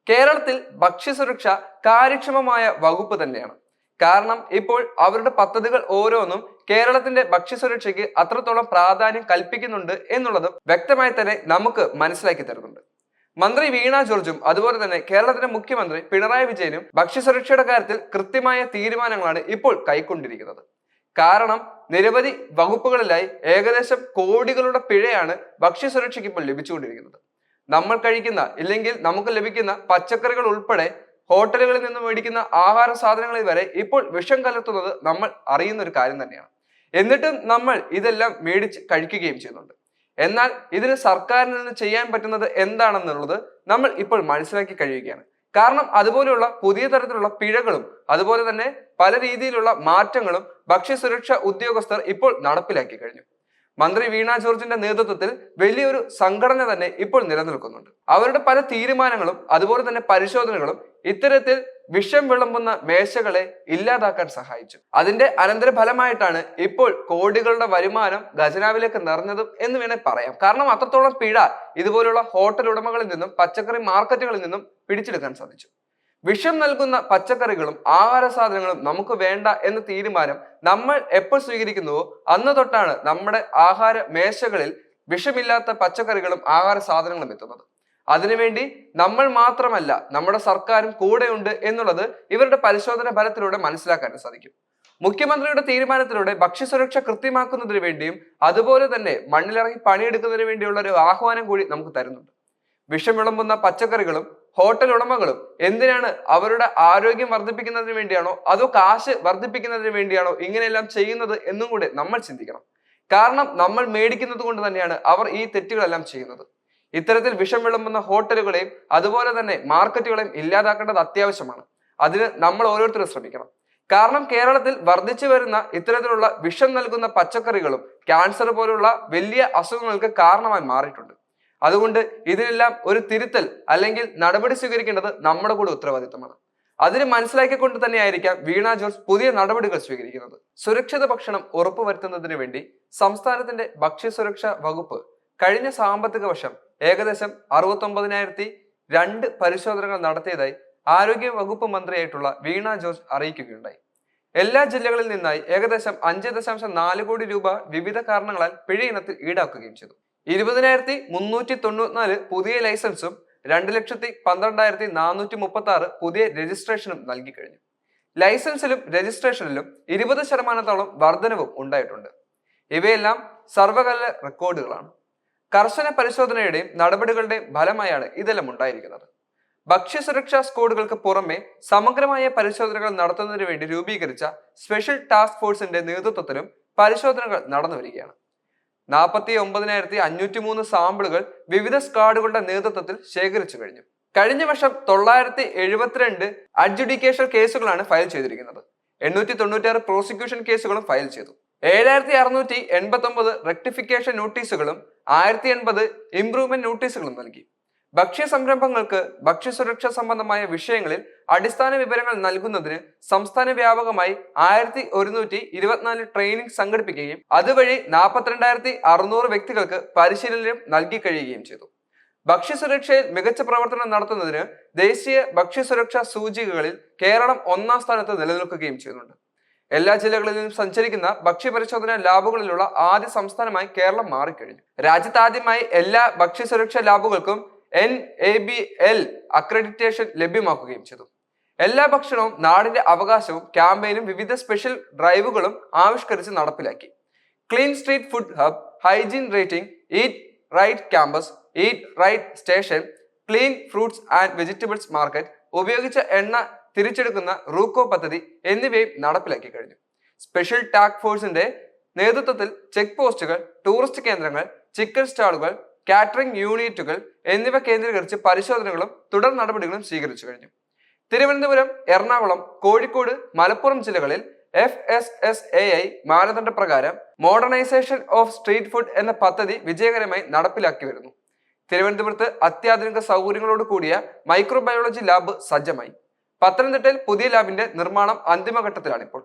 കേരളത്തിൽ ഭക്ഷ്യസുരക്ഷ കാര്യക്ഷമമായ വകുപ്പ് തന്നെയാണ്. കാരണം ഇപ്പോൾ അവരുടെ പദ്ധതികൾ ഓരോന്നും കേരളത്തിന്റെ ഭക്ഷ്യസുരക്ഷയ്ക്ക് അത്രത്തോളം പ്രാധാന്യം കൽപ്പിക്കുന്നുണ്ട് എന്നുള്ളതും വ്യക്തമായി തന്നെ നമുക്ക് മനസ്സിലാക്കി തരുന്നുണ്ട്. മന്ത്രി വീണ ജോർജും അതുപോലെ തന്നെ കേരളത്തിന്റെ മുഖ്യമന്ത്രി പിണറായി വിജയനും ഭക്ഷ്യസുരക്ഷയുടെ കാര്യത്തിൽ കൃത്യമായ തീരുമാനങ്ങളാണ് ഇപ്പോൾ കൈക്കൊണ്ടിരിക്കുന്നത്. കാരണം നിരവധി വകുപ്പുകളിലായി ഏകദേശം കോടികളുടെ പിഴയാണ് ഭക്ഷ്യസുരക്ഷയ്ക്ക് ഇപ്പോൾ ലഭിച്ചുകൊണ്ടിരിക്കുന്നത്. നമ്മൾ കഴിക്കുന്ന ഇല്ലെങ്കിൽ നമുക്ക് ലഭിക്കുന്ന പച്ചക്കറികൾ ഉൾപ്പെടെ ഹോട്ടലുകളിൽ നിന്ന് മേടിക്കുന്ന ആഹാര സാധനങ്ങളിൽ വരെ ഇപ്പോൾ വിഷം കലർത്തുന്നത് നമ്മൾ അറിയുന്ന ഒരു കാര്യം തന്നെയാണ്. എന്നിട്ടും നമ്മൾ ഇതെല്ലാം മേടിച്ച് കഴിക്കുകയും ചെയ്യുന്നുണ്ട്. എന്നാൽ ഇതിന് സർക്കാരിൽ നിന്ന് ചെയ്യാൻ പറ്റുന്നത് എന്താണെന്നുള്ളത് നമ്മൾ ഇപ്പോൾ മനസ്സിലാക്കി കഴിയുകയാണ്. കാരണം അതുപോലെയുള്ള പുതിയ തരത്തിലുള്ള പിഴകളും അതുപോലെ തന്നെ പല രീതിയിലുള്ള മാറ്റങ്ങളും ഭക്ഷ്യസുരക്ഷാ ഉദ്യോഗസ്ഥർ ഇപ്പോൾ നടപ്പിലാക്കി കഴിഞ്ഞു. മന്ത്രി വീണ ജോർജിന്റെ നേതൃത്വത്തിൽ വലിയൊരു സംഘടന തന്നെ ഇപ്പോൾ നിലനിൽക്കുന്നുണ്ട്. അവരുടെ പല തീരുമാനങ്ങളും അതുപോലെ തന്നെ പരിശോധനകളും ഇത്തരത്തിൽ വിഷം വിളമ്പുന്ന മേശകളെ ഇല്ലാതാക്കാൻ സഹായിച്ചു. അതിന്റെ അനന്തരഫലമായിട്ടാണ് ഇപ്പോൾ കോടികളുടെ വരുമാനം ഖജനാവിലേക്ക് നിറഞ്ഞതും എന്ന് വേണേൽ പറയാം. കാരണം അത്രത്തോളം പിഴ ഇതുപോലുള്ള ഹോട്ടൽ ഉടമകളിൽ നിന്നും പച്ചക്കറി മാർക്കറ്റുകളിൽ നിന്നും പിടിച്ചെടുക്കാൻ സാധിച്ചു. വിഷം നൽകുന്ന പച്ചക്കറികളും ആഹാര സാധനങ്ങളും നമുക്ക് വേണ്ട എന്ന തീരുമാനം നമ്മൾ എപ്പോൾ സ്വീകരിക്കുന്നുവോ അന്ന് തൊട്ടാണ് നമ്മുടെ ആഹാര മേശകളിൽ വിഷമില്ലാത്ത പച്ചക്കറികളും ആഹാര സാധനങ്ങളും എത്തുന്നത്. അതിനുവേണ്ടി നമ്മൾ മാത്രമല്ല നമ്മുടെ സർക്കാരും കൂടെയുണ്ട് എന്നുള്ളത് ഇവരുടെ പരിശോധന ഫലത്തിലൂടെ മനസ്സിലാക്കാൻ സാധിക്കും. മുഖ്യമന്ത്രിയുടെ തീരുമാനത്തിലൂടെ ഭക്ഷ്യസുരക്ഷ കൃത്യമാക്കുന്നതിന് വേണ്ടിയും അതുപോലെ തന്നെ മണ്ണിലിറങ്ങി പണിയെടുക്കുന്നതിന് വേണ്ടിയുള്ള ഒരു ആഹ്വാനം കൂടി നമുക്ക് തരുന്നുണ്ട്. വിഷം വിളമ്പുന്ന പച്ചക്കറികളും ഹോട്ടൽ ഉടമകളും എന്തിനാണ് അവരുടെ ആരോഗ്യം വർദ്ധിപ്പിക്കുന്നതിന് വേണ്ടിയാണോ അതോ കാശ് വർദ്ധിപ്പിക്കുന്നതിന് വേണ്ടിയാണോ ഇങ്ങനെയെല്ലാം ചെയ്യുന്നത് എന്നും കൂടെ നമ്മൾ ചിന്തിക്കണം. കാരണം നമ്മൾ മേടിക്കുന്നത് കൊണ്ട് തന്നെയാണ് അവർ ഈ തെറ്റുകളെല്ലാം ചെയ്യുന്നത്. ഇത്തരത്തിൽ വിഷം വിളമ്പുന്ന ഹോട്ടലുകളെയും അതുപോലെ തന്നെ മാർക്കറ്റുകളെയും ഇല്ലാതാക്കേണ്ടത് അത്യാവശ്യമാണ്. അതിന് നമ്മൾ ഓരോരുത്തരും ശ്രമിക്കണം. കാരണം കേരളത്തിൽ വർദ്ധിച്ചു വരുന്ന ഇത്തരത്തിലുള്ള വിഷം നൽകുന്ന പച്ചക്കറികളും ക്യാൻസർ പോലുള്ള വലിയ അസുഖങ്ങൾക്ക് കാരണമായി മാറിയിട്ടുണ്ട്. അതുകൊണ്ട് ഇതിനെല്ലാം ഒരു തിരുത്തൽ അല്ലെങ്കിൽ നടപടി സ്വീകരിക്കേണ്ടത് നമ്മുടെ കൂടെ ഉത്തരവാദിത്തമാണ്. അതിന് മനസ്സിലാക്കിക്കൊണ്ട് തന്നെയായിരിക്കാം വീണ ജോർജ് പുതിയ നടപടികൾ സ്വീകരിക്കുന്നത്. സുരക്ഷിത ഭക്ഷണം ഉറപ്പുവരുത്തുന്നതിന് വേണ്ടി സംസ്ഥാനത്തിന്റെ ഭക്ഷ്യസുരക്ഷാ വകുപ്പ് കഴിഞ്ഞ സാമ്പത്തിക വർഷം ഏകദേശം 69,002 പരിശോധനകൾ നടത്തിയതായി ആരോഗ്യ വകുപ്പ് മന്ത്രിയായിട്ടുള്ള വീണ ജോർജ് അറിയിക്കുകയുണ്ടായി. എല്ലാ ജില്ലകളിൽ നിന്നായി ഏകദേശം 5.4 കോടി രൂപ വിവിധ കാരണങ്ങളാൽ പിഴ ഇനത്തിൽ ഈടാക്കുകയും ചെയ്തു. 20,394 പുതിയ ലൈസൻസും 2,12,436 പുതിയ രജിസ്ട്രേഷനും നൽകി കഴിഞ്ഞു. ലൈസൻസിലും രജിസ്ട്രേഷനിലും 20% വർധനവും ഉണ്ടായിട്ടുണ്ട്. ഇവയെല്ലാം സർവകാല റെക്കോർഡുകളാണ്. കർശന പരിശോധനയുടെയും നടപടികളുടെയും ഫലമായാണ് ഇതെല്ലാം ഉണ്ടായിരിക്കുന്നത്. ഭക്ഷ്യസുരക്ഷാ സ്ക്വാഡുകൾക്ക് പുറമെ സമഗ്രമായ പരിശോധനകൾ നടത്തുന്നതിന് വേണ്ടി രൂപീകരിച്ച സ്പെഷ്യൽ ടാസ്ക് ഫോഴ്സിന്റെ നേതൃത്വത്തിലും പരിശോധനകൾ നടന്നു വരികയാണ്. 49,503 സാമ്പിളുകൾ വിവിധ സ്ക്വാഡുകളുടെ നേതൃത്വത്തിൽ ശേഖരിച്ചു കഴിഞ്ഞു. കഴിഞ്ഞ വർഷം 972 അഡ്ജുഡിക്കേഷൻ കേസുകളാണ് ഫയൽ ചെയ്തിരിക്കുന്നത്. 896 പ്രോസിക്യൂഷൻ കേസുകളും ഫയൽ ചെയ്തു. 7,689 റെക്ടിഫിക്കേഷൻ നോട്ടീസുകളും 1,080 ഇംപ്രൂവ്മെന്റ് നോട്ടീസുകളും നൽകി. ഭക്ഷ്യ സംരംഭങ്ങൾക്ക് ഭക്ഷ്യസുരക്ഷ സംബന്ധമായ വിഷയങ്ങളിൽ അടിസ്ഥാന വിവരങ്ങൾ നൽകുന്നതിന് സംസ്ഥാന വ്യാപകമായി 1,124 ട്രെയിനിങ് സംഘടിപ്പിക്കുകയും അതുവഴി 42,600 വ്യക്തികൾക്ക് പരിശീലനം നൽകി കഴിയുകയും ചെയ്തു. ഭക്ഷ്യസുരക്ഷയിൽ മികച്ച പ്രവർത്തനം നടത്തുന്നതിന് ദേശീയ ഭക്ഷ്യസുരക്ഷാ സൂചികകളിൽ കേരളം 1ാം സ്ഥാനത്ത് നിലനിൽക്കുകയും ചെയ്യുന്നുണ്ട്. എല്ലാ ജില്ലകളിലും സഞ്ചരിക്കുന്ന ഭക്ഷ്യപരിശോധന ലാബുകളിലുള്ള ആദ്യ സംസ്ഥാനമായി കേരളം മാറിക്കഴിഞ്ഞു. രാജ്യത്താദ്യമായി എല്ലാ ഭക്ഷ്യസുരക്ഷാ ലാബുകൾക്കും NABL അക്രഡിറ്റേഷൻ ലഭ്യമാക്കുകയും ചെയ്തു. എല്ലാ ഭക്ഷണവും നാടിന്റെ അവകാശവും ക്യാമ്പയിനും വിവിധ സ്പെഷ്യൽ ഡ്രൈവുകളും ആവിഷ്കരിച്ച് നടപ്പിലാക്കി. Clean street food hub, hygiene rating, eat right campus, eat right station, clean fruits and vegetables market, ഉപയോഗിച്ച എണ്ണ തിരിച്ചെടുക്കുന്ന റൂക്കോ പദ്ധതി എന്നിവയും നടപ്പിലാക്കി കഴിഞ്ഞു. സ്പെഷ്യൽ ടാസ്ക് ഫോഴ്സിന്റെ നേതൃത്വത്തിൽ ചെക്ക് പോസ്റ്റുകൾ, ടൂറിസ്റ്റ് കേന്ദ്രങ്ങൾ, ചിക്കൻ സ്റ്റാളുകൾ, കാറ്ററിംഗ് യൂണിറ്റുകൾ എന്നിവ കേന്ദ്രീകരിച്ച് പരിശോധനകളും തുടർ നടപടികളും സ്വീകരിച്ചു കഴിഞ്ഞു. തിരുവനന്തപുരം, എറണാകുളം, കോഴിക്കോട്, മലപ്പുറം ജില്ലകളിൽ FSSAI മാനദണ്ഡ പ്രകാരം മോഡേണൈസേഷൻ ഓഫ് സ്ട്രീറ്റ് ഫുഡ് എന്ന പദ്ധതി വിജയകരമായി നടപ്പിലാക്കി വരുന്നു. തിരുവനന്തപുരത്ത് അത്യാധുനിക സൗകര്യങ്ങളോട് കൂടിയ മൈക്രോബയോളജി ലാബ് സജ്ജമായി. പത്തനംതിട്ടയിൽ പുതിയ ലാബിന്റെ നിർമ്മാണം അന്തിമഘട്ടത്തിലാണിപ്പോൾ.